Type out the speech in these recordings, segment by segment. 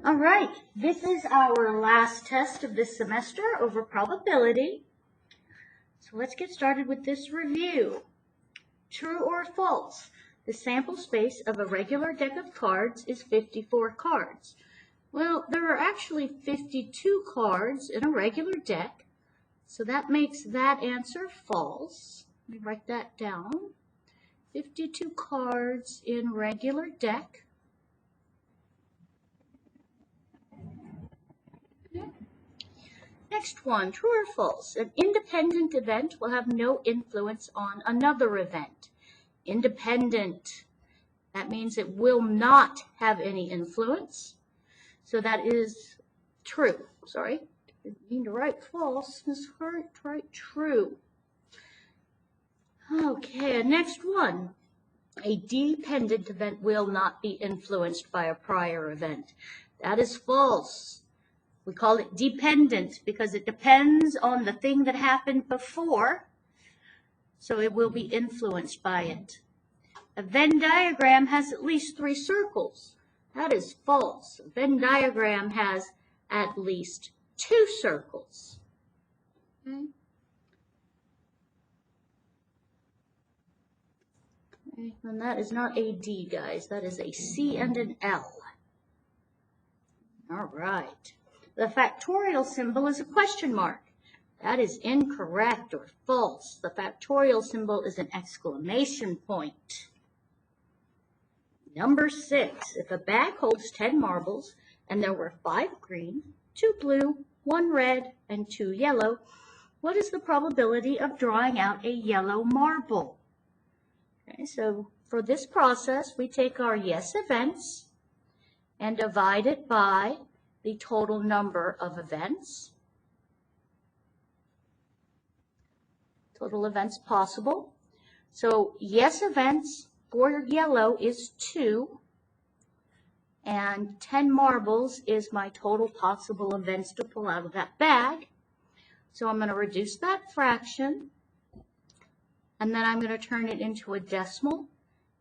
All right, this is our last test of this semester over probability. So let's get started with this review. True or false? The sample space of a regular deck of cards is 54 cards. Well, there are actually 52 cards in a regular deck, so that makes that answer false. Let me write that down. 52 cards in regular deck. Next one, true or false? An independent event will have no influence on another event. Independent, that means it will not have any influence. So that is true. Sorry, didn't mean to write false. Ms. Hart, write true. Okay, next one. A dependent event will not be influenced by a prior event. That is false. We call it dependent because it depends on the thing that happened before, so it will be influenced by it. A Venn diagram has at least 3 circles. That is false. A Venn diagram has at least 2 circles. Okay. And that is not a D, guys. That is a C and an L. All right. The factorial symbol is a question mark. That is incorrect or false. The factorial symbol is an exclamation point. Number 6, if a bag holds 10 marbles and there were 5 green, 2 blue, 1 red, and 2 yellow, what is the probability of drawing out a yellow marble? Okay, so for this process, we take our yes events and divide it by the total number of events. Total events possible. So yes events for yellow is 2, and 10 marbles is my total possible events to pull out of that bag. So I'm going to reduce that fraction, and then I'm going to turn it into a decimal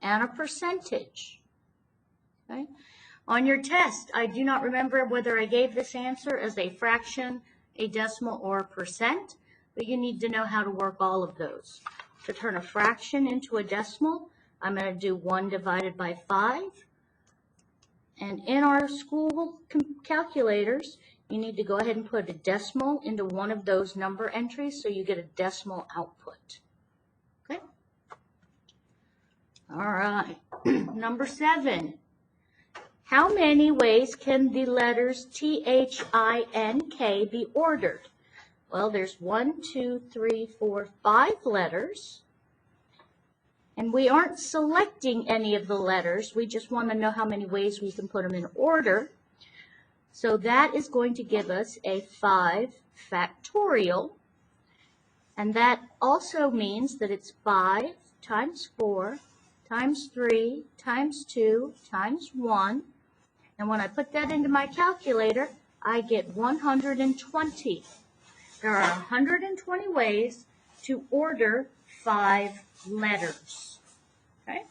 and a percentage. Okay? On your test, I do not remember whether I gave this answer as a fraction, a decimal, or a percent, but you need to know how to work all of those. To turn a fraction into a decimal, I'm going to do 1 divided by 5. And in our school calculators, you need to go ahead and put a decimal into one of those number entries so you get a decimal output. Okay? All right. Number 7. How many ways can the letters T-H-I-N-K be ordered? Well, there's 1, 2, 3, 4, 5 letters. And we aren't selecting any of the letters. We just want to know how many ways we can put them in order. So that is going to give us a 5 factorial. And that also means that it's 5 times 4 times 3 times 2 times 1. And when I put that into my calculator, I get 120. There are 120 ways to order 5 letters. Okay?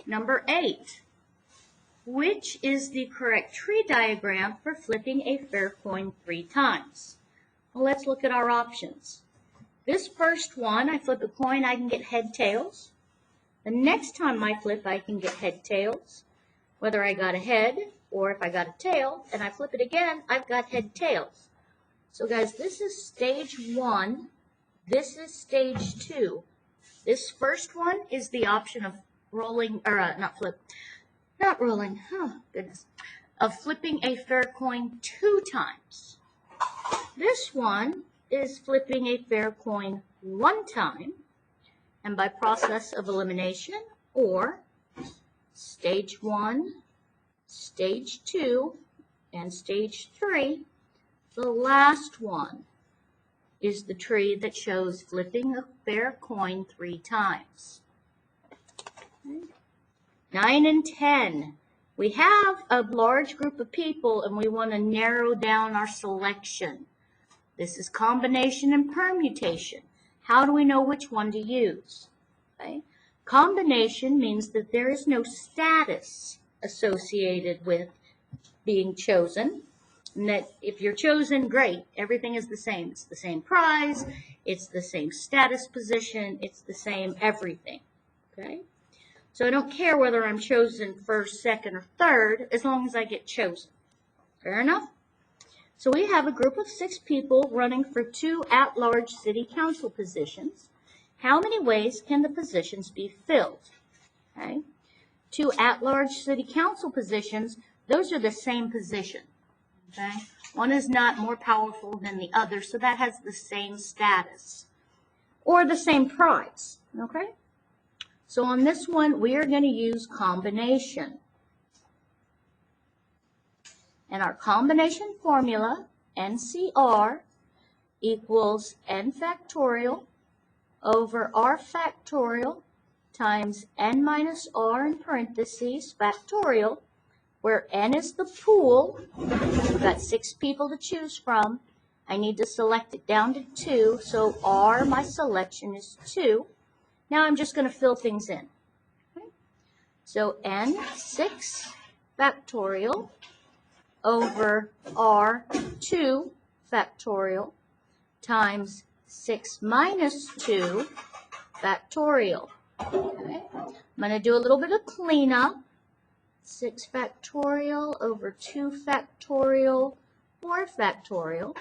Number 8. Which is the correct tree diagram for flipping a fair coin 3 times? Well, let's look at our options. This first one, I flip a coin, I can get head, tails. The next time I flip, I can get head, tails. Whether I got a head or if I got a tail, and I flip it again, I've got head, tails. So guys, this is stage 1. This is stage 2. This first one is the option of rolling, or not rolling, oh goodness, of flipping a fair coin 2 times. This one is flipping a fair coin 1 time, and by process of elimination, or stage 1, stage 2, and stage 3, the last one is the tree that shows flipping a fair coin 3 times. Okay. 9 and 10. We have a large group of people and we want to narrow down our selection. This is combination and permutation. How do we know which one to use? Okay. Combination means that there is no status associated with being chosen. And that if you're chosen, great, everything is the same. It's the same prize, it's the same status position, it's the same everything. Okay? So I don't care whether I'm chosen first, second, or third, as long as I get chosen. Fair enough? So we have a group of 6 people running for 2 at-large city council positions. How many ways can the positions be filled? Okay. 2 at-large city council positions, those are the same position. Okay. One is not more powerful than the other, so that has the same status or the same prize. Okay. So on this one, we are going to use combination. And our combination formula, NCR, equals n factorial over r factorial times n minus r in parentheses factorial, where n is the pool. We've got 6 people to choose from. I need to select it down to 2, so r, my selection, is 2. Now I'm just going to fill things in. Okay. So n6 factorial over r2 factorial times 6 minus 2 factorial. Okay. I'm going to do a little bit of cleanup. 6 factorial over 2 factorial, 4 factorial.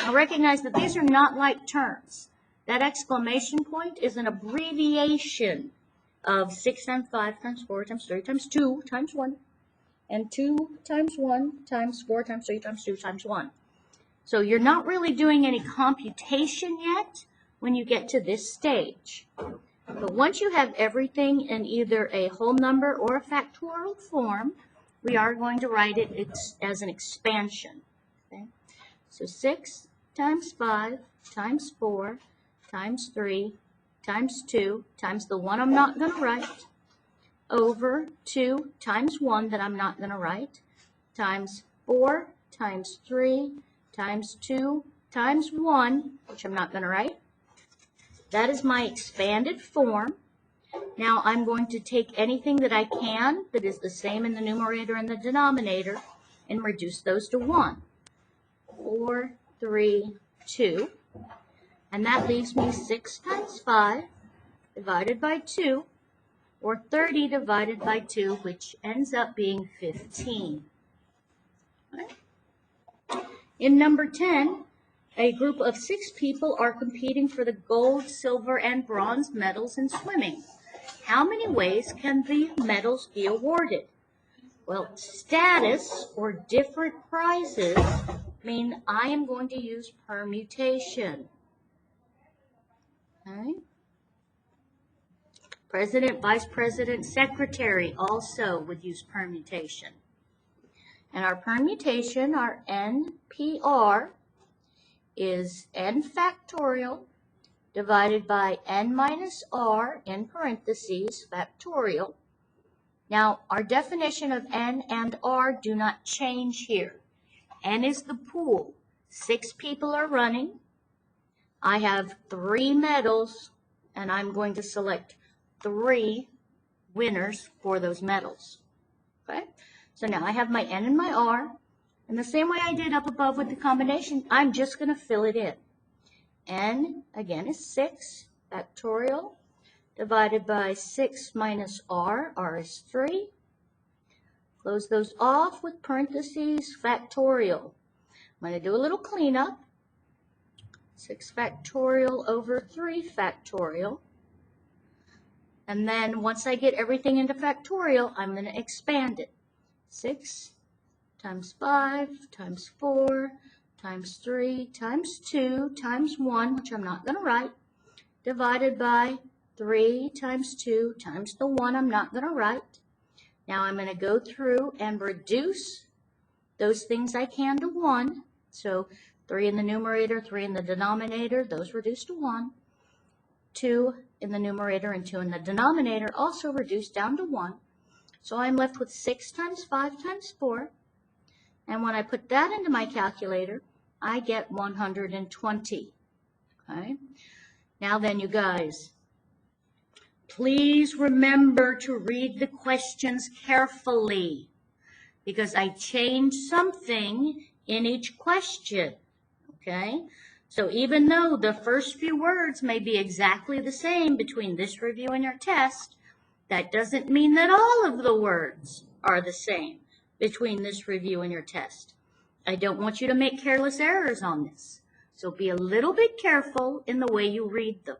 Now recognize that these are not like terms. That exclamation point is an abbreviation of 6 times 5 times 4 times 3 times 2 times 1. And 2 times 1 times 4 times 3 times 2 times 1. So you're not really doing any computation yet when you get to this stage. But once you have everything in either a whole number or a factorial form, we are going to write it as an expansion. Okay? So 6 times 5 times 4 times 3 times 2 times the one I'm not going to write, over 2 times 1 that I'm not going to write, times 4 times 3 times 2 times 1, which I'm not going to write. That is my expanded form. Now I'm going to take anything that I can that is the same in the numerator and the denominator and reduce those to 1. 4, 3, 2. And that leaves me 6 times 5 divided by 2, or 30 divided by 2, which ends up being 15. Okay. In number 10, a group of 6 people are competing for the gold, silver, and bronze medals in swimming. How many ways can the medals be awarded? Well, status or different prizes mean I am going to use permutation. Okay. President, vice president, secretary also would use permutation. And our permutation, our NPR, is n factorial divided by n minus r in parentheses factorial. Now, our definition of n and r do not change here. N is the pool. 6 people are running. I have 3 medals, and I'm going to select 3 winners for those medals. Okay? So now I have my n and my r. And the same way I did up above with the combination, I'm just going to fill it in. N, again, is 6 factorial divided by 6 minus r. R is 3. Close those off with parentheses factorial. I'm going to do a little cleanup. 6 factorial over 3 factorial. And then once I get everything into factorial, I'm going to expand it. 6 times 5 times 4 times 3 times 2 times 1, which I'm not going to write, divided by 3 times 2 times the 1 I'm not going to write. Now I'm going to go through and reduce those things I can to 1. So 3 in the numerator, 3 in the denominator, those reduce to 1. 2 in the numerator and 2 in the denominator also reduce down to 1. So I'm left with 6 times 5 times 4. And when I put that into my calculator, I get 120. Okay? Now then, you guys, Please remember to read the questions carefully because I changed something in each question, okay? So even though the first few words may be exactly the same between this review and your test, that doesn't mean that all of the words are the same between this review and your test. I don't want you to make careless errors on this. So be a little bit careful in the way you read them.